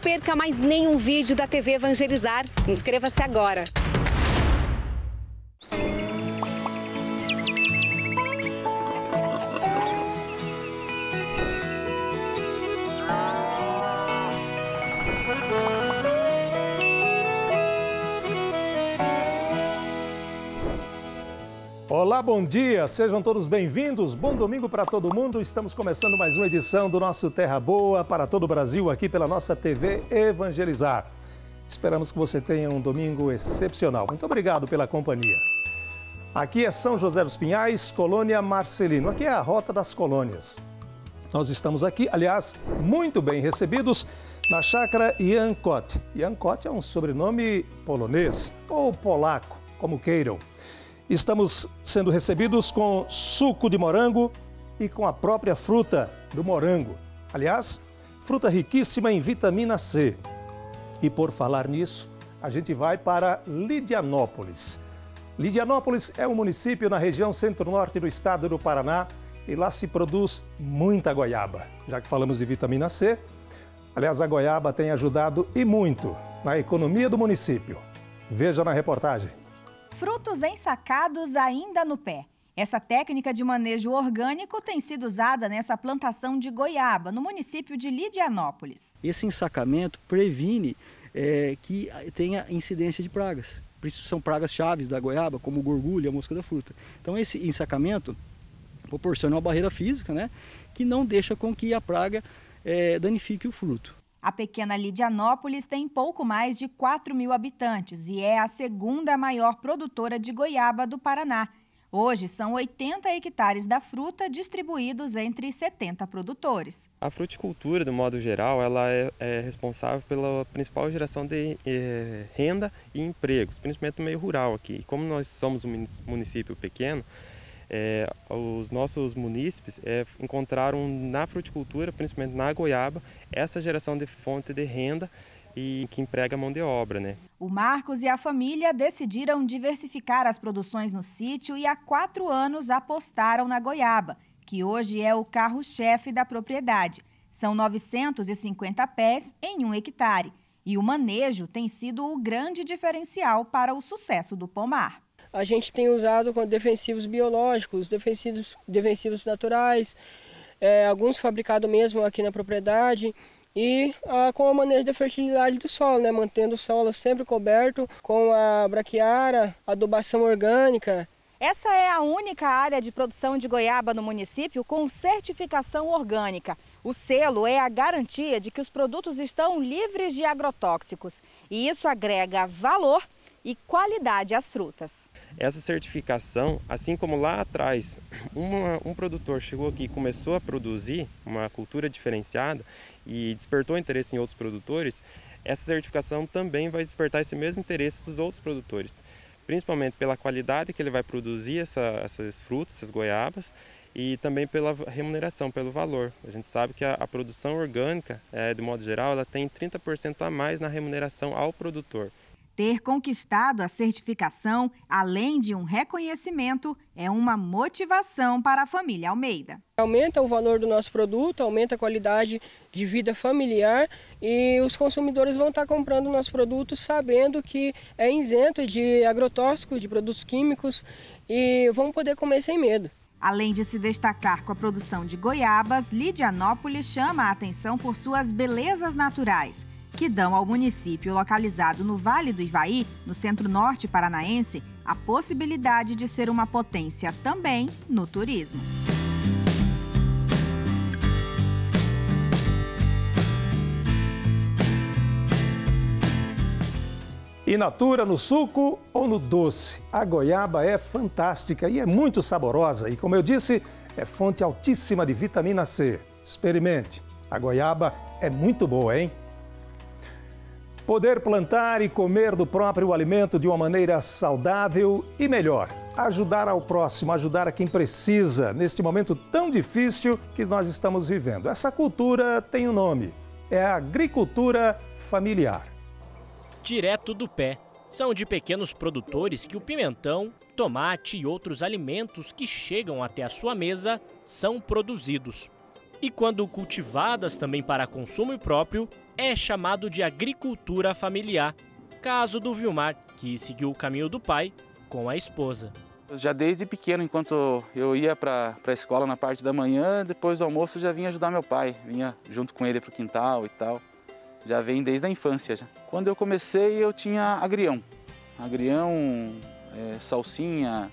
perca mais nenhum vídeo da TV Evangelizar. Inscreva-se agora. Olá, bom dia, sejam todos bem-vindos, bom domingo para todo mundo. Estamos começando mais uma edição do nosso Terra Boa para todo o Brasil aqui pela nossa TV Evangelizar. Esperamos que você tenha um domingo excepcional. Muito obrigado pela companhia. Aqui é São José dos Pinhais, Colônia Marcelino. Aqui é a Rota das Colônias. Nós estamos aqui, aliás, muito bem recebidos na chácara Jankot. Jankot é um sobrenome polonês ou polaco, como queiram. Estamos sendo recebidos com suco de morango e com a própria fruta do morango. Aliás, fruta riquíssima em vitamina C. E por falar nisso, a gente vai para Lidianópolis. Lidianópolis é um município na região centro-norte do estado do Paraná e lá se produz muita goiaba. Já que falamos de vitamina C, aliás, a goiaba tem ajudado e muito na economia do município. Veja na reportagem. Frutos ensacados ainda no pé. Essa técnica de manejo orgânico tem sido usada nessa plantação de goiaba, no município de Lidianópolis. Esse ensacamento previne que tenha incidência de pragas. Por isso são pragas chaves da goiaba, como o gorgulho e a mosca da fruta. Então esse ensacamento proporciona uma barreira física, né, que não deixa com que a praga danifique o fruto. A pequena Lidianópolis tem pouco mais de 4.000 habitantes e é a segunda maior produtora de goiaba do Paraná. Hoje, são 80 hectares da fruta distribuídos entre 70 produtores. A fruticultura, do modo geral, ela é responsável pela principal geração de renda e empregos, principalmente no meio rural aqui. Como nós somos um município pequeno, os nossos munícipes encontraram na fruticultura, principalmente na goiaba, essa geração de fonte de renda e que emprega mão de obra, né? O Marcos e a família decidiram diversificar as produções no sítio e há 4 anos apostaram na goiaba, que hoje é o carro-chefe da propriedade. São 950 pés em 1 hectare e o manejo tem sido o grande diferencial para o sucesso do pomar. A gente tem usado com defensivos biológicos, defensivos naturais, alguns fabricados mesmo aqui na propriedade e com a manejo da fertilidade do solo, né? Mantendo o solo sempre coberto com a braquiária, adubação orgânica. Essa é a única área de produção de goiaba no município com certificação orgânica. O selo é a garantia de que os produtos estão livres de agrotóxicos e isso agrega valor e qualidade às frutas. Essa certificação, assim como lá atrás um produtor chegou aqui e começou a produzir uma cultura diferenciada e despertou interesse em outros produtores, essa certificação também vai despertar esse mesmo interesse dos outros produtores, principalmente pela qualidade que ele vai produzir essas frutas, essas goiabas, e também pela remuneração, pelo valor. A gente sabe que a produção orgânica, de modo geral, ela tem 30% a mais na remuneração ao produtor. Ter conquistado a certificação, além de um reconhecimento, é uma motivação para a família Almeida. Aumenta o valor do nosso produto, aumenta a qualidade de vida familiar e os consumidores vão estar comprando o nosso produto sabendo que é isento de agrotóxicos, de produtos químicos e vão poder comer sem medo. Além de se destacar com a produção de goiabas, Lidianópolis chama a atenção por suas belezas naturais, que dão ao município localizado no Vale do Ivaí, no centro-norte paranaense, a possibilidade de ser uma potência também no turismo. In natura, no suco ou no doce, a goiaba é fantástica e é muito saborosa. E como eu disse, é fonte altíssima de vitamina C. Experimente, a goiaba é muito boa, hein? Poder plantar e comer do próprio alimento de uma maneira saudável e melhor. Ajudar ao próximo, ajudar a quem precisa neste momento tão difícil que nós estamos vivendo. Essa cultura tem um nome, é a agricultura familiar. Direto do pé. São de pequenos produtores que o pimentão, tomate e outros alimentos que chegam até a sua mesa são produzidos. E quando cultivadas também para consumo próprio, é chamado de agricultura familiar. Caso do Vilmar, que seguiu o caminho do pai com a esposa. Já desde pequeno, enquanto eu ia para a escola na parte da manhã, depois do almoço já vinha ajudar meu pai, vinha junto com ele para o quintal e tal. Já vem desde a infância. Já. Quando eu comecei eu tinha agrião, salsinha,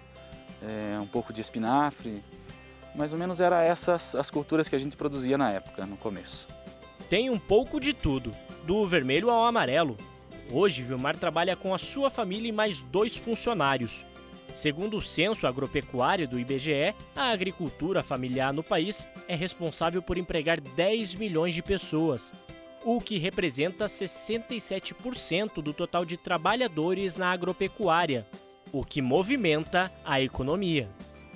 um pouco de espinafre, mais ou menos era essas as culturas que a gente produzia na época, no começo. Tem um pouco de tudo, do vermelho ao amarelo. Hoje, Vilmar trabalha com a sua família e mais 2 funcionários. Segundo o censo agropecuário do IBGE, a agricultura familiar no país é responsável por empregar 10 milhões de pessoas, o que representa 67% do total de trabalhadores na agropecuária, o que movimenta a economia.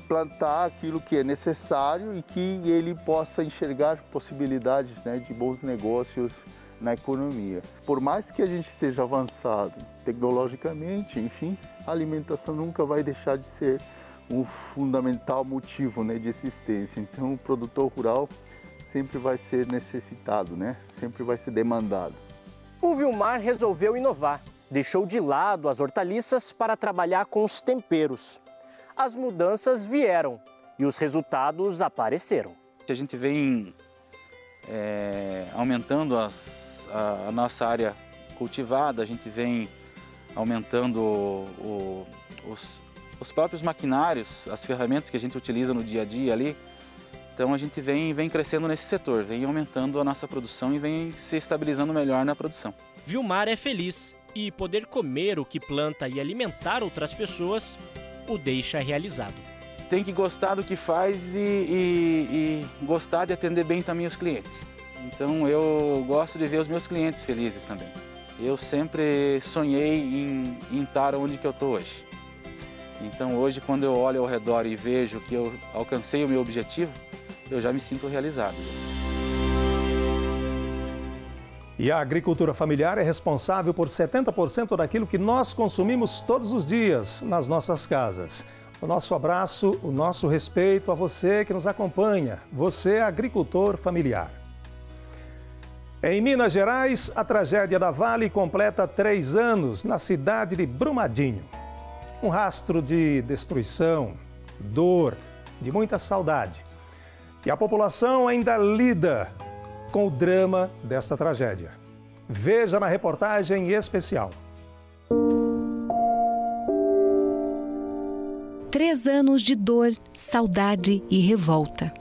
Plantar aquilo que é necessário e que ele possa enxergar possibilidades, né, de bons negócios na economia. Por mais que a gente esteja avançado tecnologicamente, enfim, a alimentação nunca vai deixar de ser um fundamental motivo, né, de existência. Então, o produtor rural sempre vai ser necessitado, né? Sempre vai ser demandado. O Vilmar resolveu inovar. Deixou de lado as hortaliças para trabalhar com os temperos. As mudanças vieram e os resultados apareceram. A gente vem aumentando a nossa área cultivada, a gente vem aumentando os próprios maquinários, as ferramentas que a gente utiliza no dia a dia ali. Então a gente vem crescendo nesse setor, vem aumentando a nossa produção e vem se estabilizando melhor na produção. Vilmar é feliz e poder comer o que planta e alimentar outras pessoas o deixa realizado. Tem que gostar do que faz e gostar de atender bem também os clientes. Então eu gosto de ver os meus clientes felizes também. Eu sempre sonhei em estar onde que eu estou hoje. Então hoje, quando eu olho ao redor e vejo que eu alcancei o meu objetivo, eu já me sinto realizado. E a agricultura familiar é responsável por 70% daquilo que nós consumimos todos os dias nas nossas casas. O nosso abraço, o nosso respeito a você que nos acompanha, você agricultor familiar. Em Minas Gerais, a tragédia da Vale completa 3 anos na cidade de Brumadinho. Um rastro de destruição, dor, de muita saudade. E a população ainda lida com o drama desta tragédia. Veja na reportagem especial. 3 anos de dor, saudade e revolta.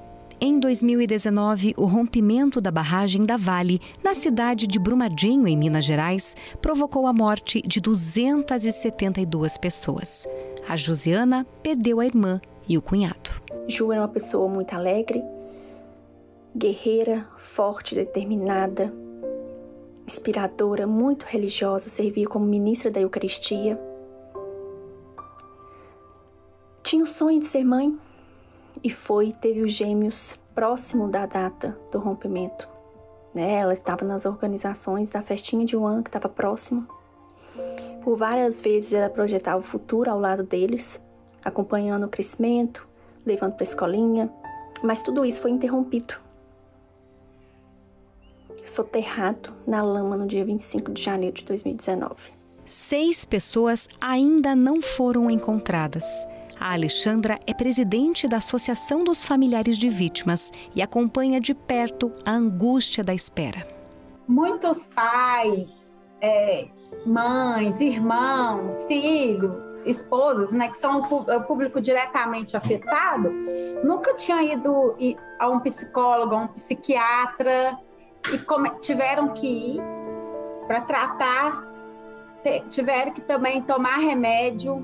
Em 2019, o rompimento da barragem da Vale, na cidade de Brumadinho, em Minas Gerais, provocou a morte de 272 pessoas. A Josiana perdeu a irmã e o cunhado. Ju era uma pessoa muito alegre, guerreira, forte, determinada, inspiradora, muito religiosa, servia como ministra da Eucaristia. Tinha o sonho de ser mãe e teve os gêmeos próximo da data do rompimento. Ela estava nas organizações da festinha de 1 ano que estava próximo. Por várias vezes ela projetava o futuro ao lado deles, acompanhando o crescimento, levando para a escolinha, mas tudo isso foi interrompido. Soterrado na lama no dia 25 de janeiro de 2019. 6 pessoas ainda não foram encontradas. A Alexandra é presidente da Associação dos Familiares de Vítimas e acompanha de perto a angústia da espera. Muitos pais, mães, irmãos, filhos, esposas, que são o público diretamente afetado, nunca tinham ido a um psicólogo, a um psiquiatra, e tiveram que ir para tratar, tiveram que também tomar remédio,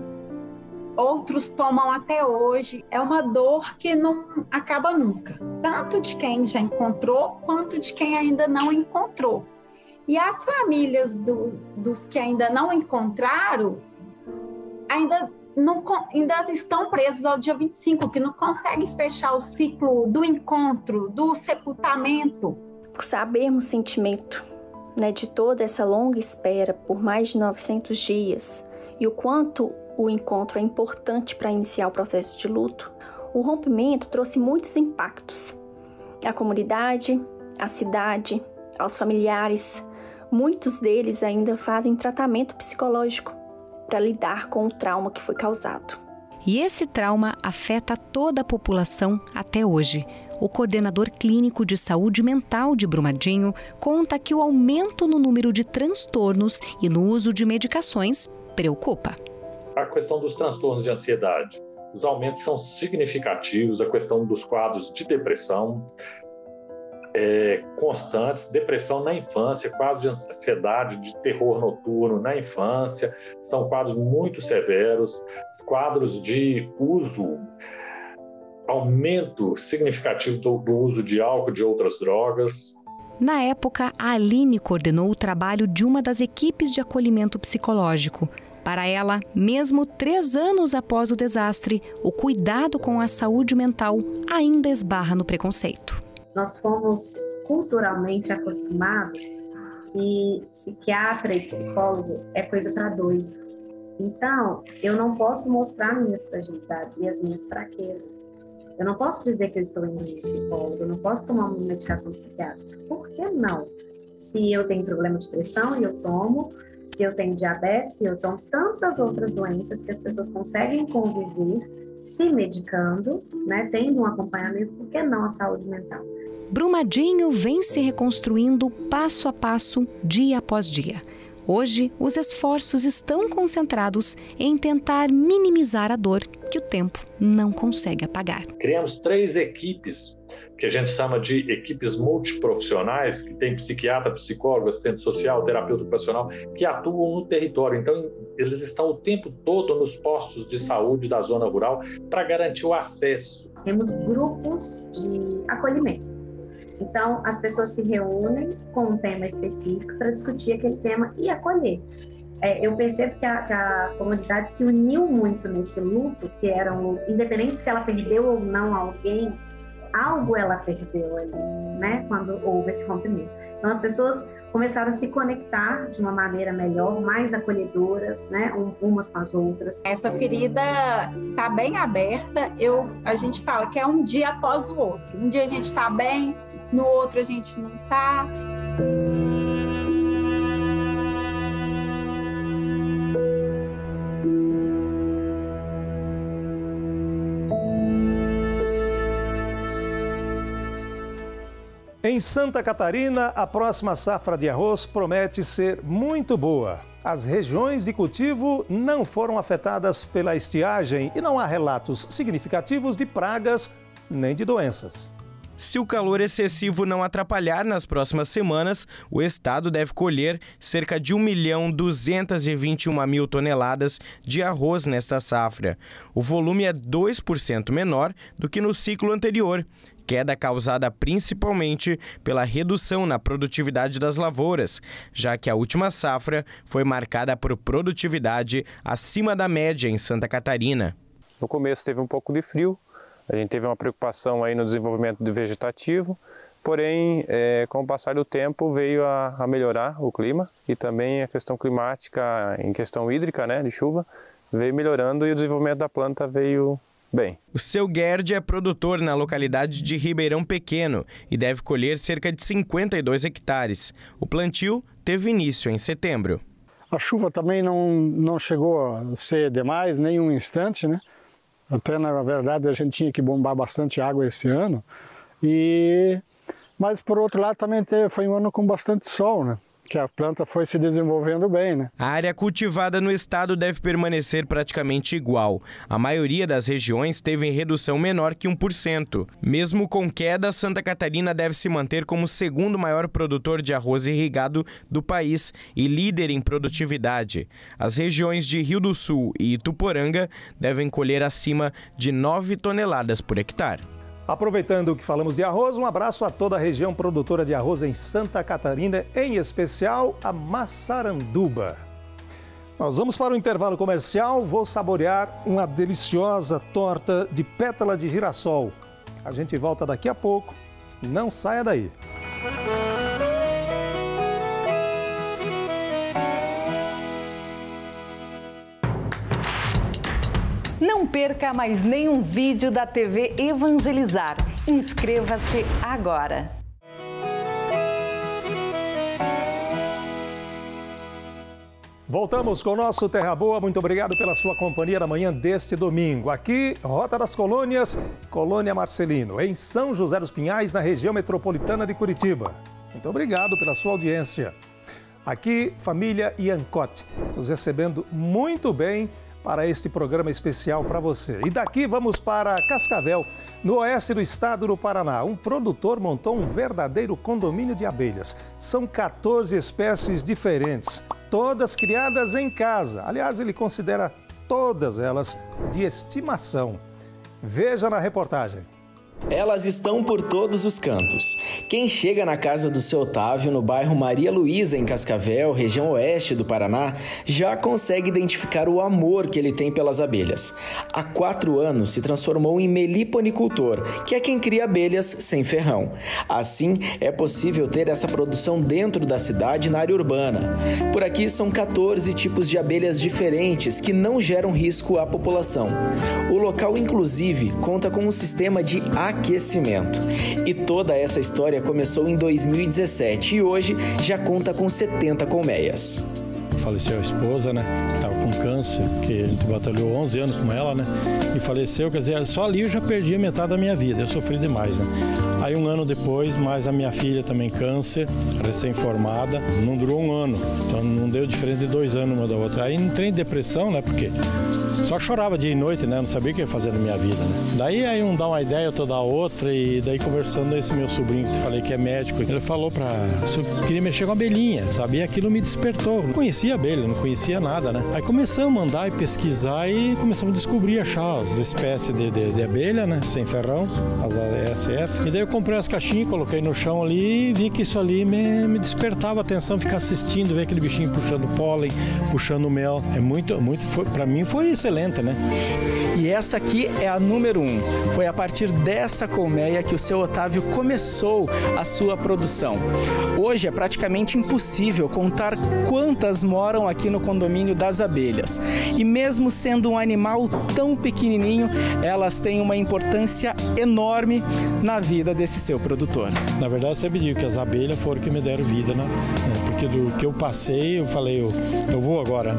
outros tomam até hoje. É uma dor que não acaba nunca, tanto de quem já encontrou, quanto de quem ainda não encontrou. E as famílias dos que ainda não encontraram, ainda estão presos ao dia 25, que não consegue fechar o ciclo do encontro, do sepultamento. Por sabermos o sentimento, de toda essa longa espera por mais de 900 dias e o quanto o encontro é importante para iniciar o processo de luto, o rompimento trouxe muitos impactos. à comunidade, à cidade, aos familiares. Muitos deles ainda fazem tratamento psicológico para lidar com o trauma que foi causado. E esse trauma afeta toda a população até hoje. O coordenador clínico de saúde mental de Brumadinho conta que o aumento no número de transtornos e no uso de medicações preocupa. A questão dos transtornos de ansiedade. Os aumentos são significativos, a questão dos quadros de depressão constantes, depressão na infância, quadros de ansiedade, de terror noturno na infância, são quadros muito severos, quadros de uso, aumento significativo do uso de álcool e de outras drogas. Na época, a Aline coordenou o trabalho de uma das equipes de acolhimento psicológico. Para ela, mesmo 3 anos após o desastre, o cuidado com a saúde mental ainda esbarra no preconceito. Nós fomos culturalmente acostumados que psiquiatra e psicólogo é coisa para doido. Então, eu não posso mostrar minhas fragilidades e as minhas fraquezas. Eu não posso dizer que eu estou indo no psicólogo, eu não posso tomar uma medicação psiquiátrica. Por que não? Se eu tenho problema de pressão e eu tomo, se eu tenho diabetes e eu tomo, tantas outras doenças que as pessoas conseguem conviver se medicando, né, tendo um acompanhamento, por que não a saúde mental? Brumadinho vem se reconstruindo passo a passo, dia após dia. Hoje, os esforços estão concentrados em tentar minimizar a dor que o tempo não consegue apagar. Criamos 3 equipes, que a gente chama de equipes multiprofissionais, que tem psiquiatra, psicólogo, assistente social, terapeuta ocupacional, que atuam no território. Então, eles estão o tempo todo nos postos de saúde da zona rural para garantir o acesso. Temos grupos de acolhimento. Então, as pessoas se reúnem com um tema específico para discutir aquele tema e acolher. Eu percebo que a comunidade se uniu muito nesse luto, que era independente se ela perdeu ou não alguém, algo ela perdeu ali, né, quando houve esse rompimento. Então, as pessoas começaram a se conectar de uma maneira melhor, mais acolhedoras, né, umas com as outras. Essa ferida está bem aberta, a gente fala que é um dia após o outro. Um dia a gente está bem, no outro a gente não está. Em Santa Catarina, a próxima safra de arroz promete ser muito boa. As regiões de cultivo não foram afetadas pela estiagem e não há relatos significativos de pragas nem de doenças. Se o calor excessivo não atrapalhar nas próximas semanas, o estado deve colher cerca de 1.221.000 toneladas de arroz nesta safra. O volume é 2% menor do que no ciclo anterior, queda causada principalmente pela redução na produtividade das lavouras, já que a última safra foi marcada por produtividade acima da média em Santa Catarina. No começo teve um pouco de frio. A gente teve uma preocupação aí no desenvolvimento do vegetativo, porém, com o passar do tempo, veio a melhorar o clima e também a questão climática, em questão hídrica, né, de chuva, veio melhorando e o desenvolvimento da planta veio bem. O seu Gerd é produtor na localidade de Ribeirão Pequeno e deve colher cerca de 52 hectares. O plantio teve início em setembro. A chuva também não chegou a ser demais, nem um instante, né? Até, na verdade, a gente tinha que bombar bastante água esse ano. Mas, por outro lado, também foi um ano com bastante sol, né? Que a planta foi se desenvolvendo bem, né? A área cultivada no estado deve permanecer praticamente igual. A maioria das regiões teve redução menor que 1%. Mesmo com queda, Santa Catarina deve se manter como o segundo maior produtor de arroz irrigado do país e líder em produtividade. As regiões de Rio do Sul e Ituporanga devem colher acima de 9 toneladas por hectare. Aproveitando que falamos de arroz, um abraço a toda a região produtora de arroz em Santa Catarina, em especial a Massaranduba. Nós vamos para o intervalo comercial, vou saborear uma deliciosa torta de pétala de girassol. A gente volta daqui a pouco, não saia daí. Não perca mais nenhum vídeo da TV Evangelizar. Inscreva-se agora! Voltamos com o nosso Terra Boa. Muito obrigado pela sua companhia na manhã deste domingo. Aqui, Rota das Colônias, Colônia Marcelino, em São José dos Pinhais, na região metropolitana de Curitiba. Muito obrigado pela sua audiência. Aqui, família Iancotti, nos recebendo muito bem para este programa especial para você. E daqui vamos para Cascavel, no oeste do estado do Paraná. Um produtor montou um verdadeiro condomínio de abelhas. São 14 espécies diferentes, todas criadas em casa. Aliás, ele considera todas elas de estimação. Veja na reportagem. Elas estão por todos os cantos. Quem chega na casa do seu Otávio, no bairro Maria Luísa, em Cascavel, região oeste do Paraná, já consegue identificar o amor que ele tem pelas abelhas. Há 4 anos se transformou em meliponicultor, que é quem cria abelhas sem ferrão. Assim, é possível ter essa produção dentro da cidade, na área urbana. Por aqui são 14 tipos de abelhas diferentes que não geram risco à população. O local, inclusive, conta com um sistema de aquecimento. E toda essa história começou em 2017 e hoje já conta com 70 colmeias. Faleceu a esposa, né? Estava com câncer, que a gente batalhou 11 anos com ela, né? E faleceu, quer dizer, só ali eu já perdi a metade da minha vida, eu sofri demais, né? Aí 1 ano depois, mais a minha filha também câncer, recém-formada, não durou 1 ano, então não deu diferença de 2 anos uma da outra. Aí entrei em depressão, né? Porque só chorava dia e noite, né? Não sabia o que ia fazer na minha vida, né? Daí aí um dá uma ideia, outro dá outra, e daí conversando esse meu sobrinho que te falei que é médico, ele falou se eu queria mexer com abelhinha, sabe? E aquilo me despertou. Não conhecia abelha, não conhecia nada, né? Aí começamos a andar e pesquisar e começamos a descobrir, achar as espécies de abelha, né? Sem ferrão, as ASF. E daí eu comprei as caixinhas, coloquei no chão ali e vi que isso ali me despertava a atenção, ficar assistindo, ver aquele bichinho puxando pólen, puxando mel. É muito, pra mim foi excelente. Né? E essa aqui é a número 1. Foi a partir dessa colmeia que o seu Otávio começou a sua produção. Hoje é praticamente impossível contar quantas moram aqui no condomínio das abelhas. E mesmo sendo um animal tão pequenininho, elas têm uma importância enorme na vida desse seu produtor. Na verdade, eu sempre digo que as abelhas foram que me deram vida, né? Porque do que eu passei, eu falei, eu vou agora.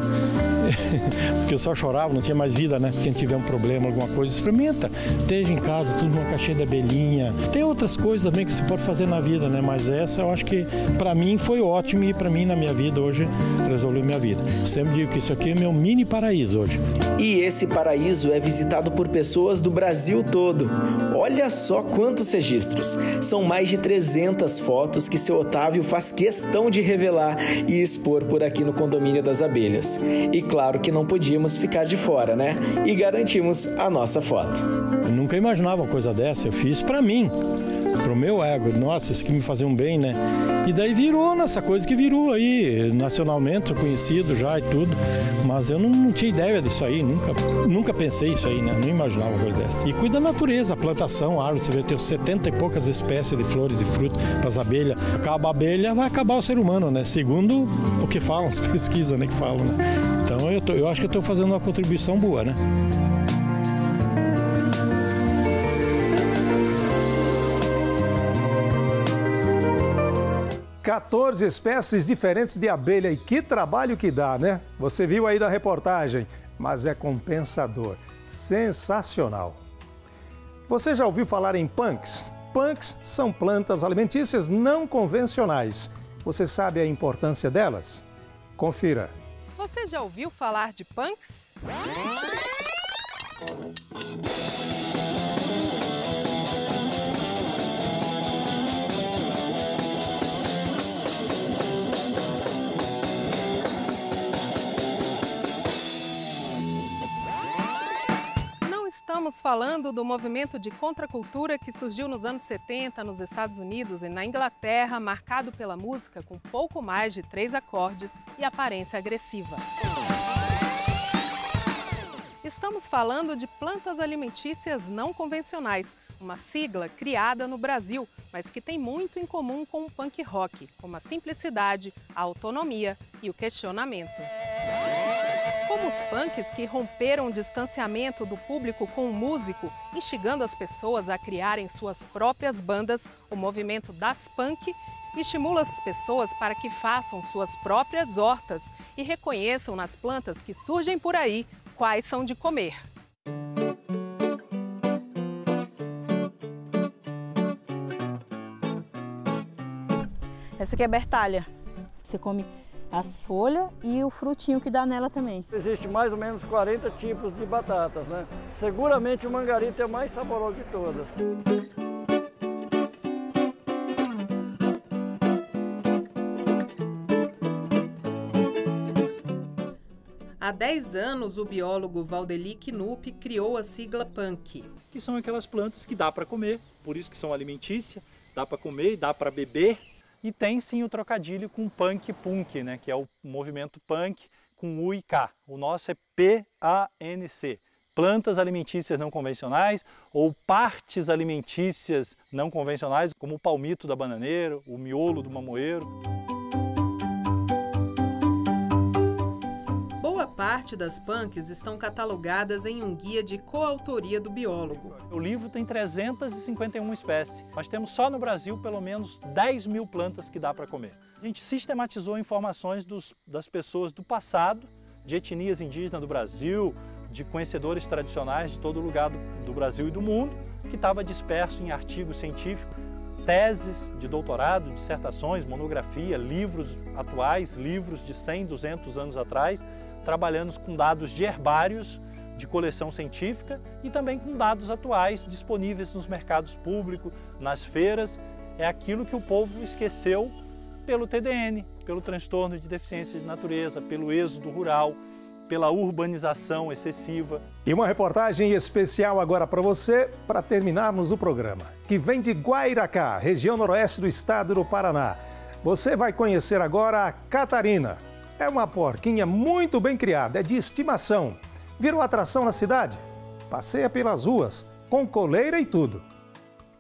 Porque eu só chorava, não tinha mais vida, né? Quem tiver um problema, alguma coisa, experimenta. Esteja em casa, tudo numa caixinha de abelhinha. Tem outras coisas também que você pode fazer na vida, né? Mas essa eu acho que pra mim foi ótimo e pra mim na minha vida hoje resolveu minha vida. Eu sempre digo que isso aqui é meu mini paraíso hoje. E esse paraíso é visitado por pessoas do Brasil todo. Olha só quantos registros. São mais de 300 fotos que seu Otávio faz questão de revelar e expor por aqui no condomínio das abelhas. E claro que não podíamos ficar de fora, né? E garantimos a nossa foto. Eu nunca imaginava uma coisa dessa, eu fiz pra mim, pro meu ego. Nossa, isso que me fazia um bem, né? E daí virou nessa coisa que virou aí, nacionalmente conhecido já e tudo. Mas eu não tinha ideia disso aí, nunca pensei isso aí, né? Não imaginava uma coisa dessa. E cuida da natureza, a plantação, a árvore, você vê, tem 70 e poucas espécies de flores e frutos para as abelhas. Acaba a abelha, vai acabar o ser humano, né? Segundo o que falam, as pesquisas, né, que falam, né? Então eu acho que eu estou fazendo uma contribuição boa, né? Quatorze espécies diferentes de abelha e que trabalho que dá, né? Você viu aí na reportagem, mas é compensador, sensacional. Você já ouviu falar em punks? Punks são plantas alimentícias não convencionais. Você sabe a importância delas? Confira. Você já ouviu falar de punks? Estamos falando do movimento de contracultura que surgiu nos anos 70 nos Estados Unidos e na Inglaterra, marcado pela música com pouco mais de 3 acordes e aparência agressiva. Estamos falando de plantas alimentícias não convencionais, uma sigla criada no Brasil, mas que tem muito em comum com o punk rock, como a simplicidade, a autonomia e o questionamento. Como os punks que romperam o distanciamento do público com o músico, instigando as pessoas a criarem suas próprias bandas, o movimento Das Punk estimula as pessoas para que façam suas próprias hortas e reconheçam nas plantas que surgem por aí quais são de comer. Essa aqui é bertalha. Você come as folhas e o frutinho que dá nela também. Existe mais ou menos 40 tipos de batatas, né? Seguramente o mangarito é o mais saboroso de todas. Há 10 anos, o biólogo Valdeli Knupp criou a sigla PUNK. Que são aquelas plantas que dá para comer, por isso que são alimentícias, dá para comer, dá para beber. E tem sim o trocadilho com punk, né, que é o movimento punk com U e K. O nosso é PANC, plantas alimentícias não convencionais ou partes alimentícias não convencionais, como o palmito da bananeira, o miolo do mamoeiro. Boa parte das punks estão catalogadas em um guia de coautoria do biólogo. O livro tem 351 espécies. Nós temos só no Brasil pelo menos 10 mil plantas que dá para comer. A gente sistematizou informações das pessoas do passado, de etnias indígenas do Brasil, de conhecedores tradicionais de todo lugar do Brasil e do mundo, que estava disperso em artigos científicos, teses de doutorado, dissertações, monografia, livros atuais, livros de 100, 200 anos atrás, trabalhando com dados de herbários, de coleção científica e também com dados atuais disponíveis nos mercados públicos, nas feiras. É aquilo que o povo esqueceu pelo TDN, pelo transtorno de deficiência de natureza, pelo êxodo rural, pela urbanização excessiva. E uma reportagem especial agora para você, para terminarmos o programa, que vem de Guairacá, região noroeste do estado do Paraná. Você vai conhecer agora a Catarina. É uma porquinha muito bem criada, é de estimação. Virou atração na cidade? Passeia pelas ruas, com coleira e tudo.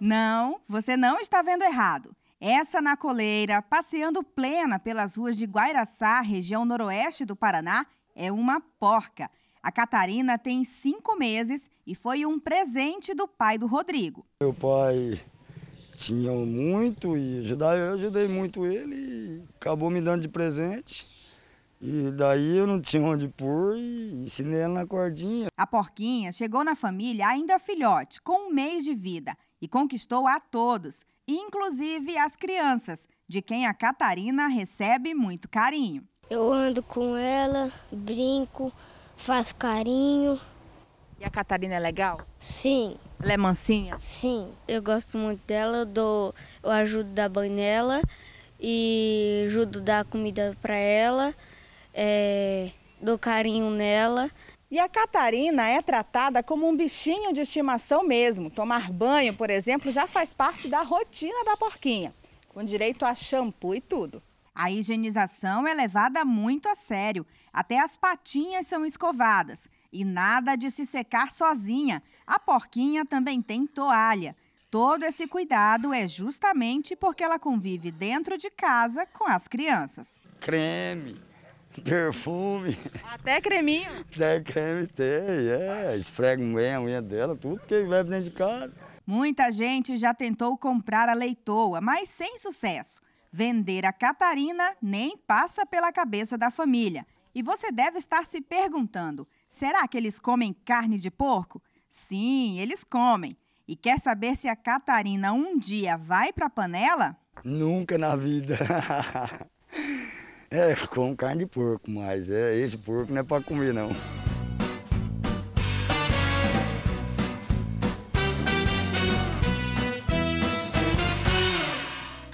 Não, você não está vendo errado. Essa na coleira, passeando plena pelas ruas de Guairaçá, região noroeste do Paraná, é uma porca. A Catarina tem 5 meses e foi um presente do pai do Rodrigo. Meu pai tinha muito e eu ajudei muito ele e acabou me dando de presente. E daí eu não tinha onde pôr e ensinei ela na cordinha. A porquinha chegou na família ainda filhote, com 1 mês de vida, e conquistou a todos, inclusive as crianças, de quem a Catarina recebe muito carinho. Eu ando com ela, brinco, faço carinho. E a Catarina é legal? Sim. Ela é mansinha? Sim. Eu gosto muito dela, eu ajudo a dar banho nela e ajudo a dar comida para ela. Dou carinho nela. E a Catarina é tratada como um bichinho de estimação mesmo. Tomar banho, por exemplo, já faz parte da rotina da porquinha, com direito a shampoo e tudo. A higienização é levada muito a sério. Até as patinhas são escovadas. E nada de se secar sozinha. A porquinha também tem toalha. Todo esse cuidado é justamente porque ela convive dentro de casa com as crianças. Creme, perfume. Até creminho? Até creme tem, esfrego bem a unha dela, tudo porque vive dentro de casa. Muita gente já tentou comprar a leitoa, mas sem sucesso. Vender a Catarina nem passa pela cabeça da família. E você deve estar se perguntando, será que eles comem carne de porco? Sim, eles comem. E quer saber se a Catarina um dia vai para a panela? Nunca na vida. Como carne de porco, mas esse porco não é para comer, não.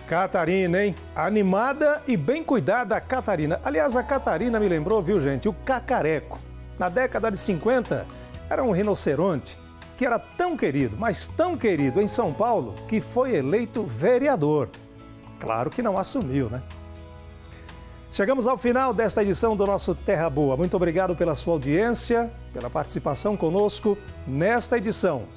Catarina, hein? Animada e bem cuidada a Catarina. Aliás, a Catarina me lembrou, viu, gente, o cacareco. Na década de 50, era um rinoceronte que era tão querido, mas tão querido em São Paulo, que foi eleito vereador. Claro que não assumiu, né? Chegamos ao final desta edição do nosso Terra Boa. Muito obrigado pela sua audiência, pela participação conosco nesta edição.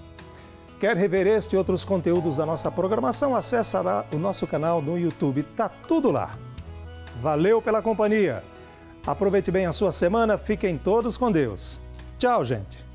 Quer rever este e outros conteúdos da nossa programação? Acesse lá o nosso canal no YouTube. Tá tudo lá. Valeu pela companhia. Aproveite bem a sua semana, fiquem todos com Deus. Tchau, gente.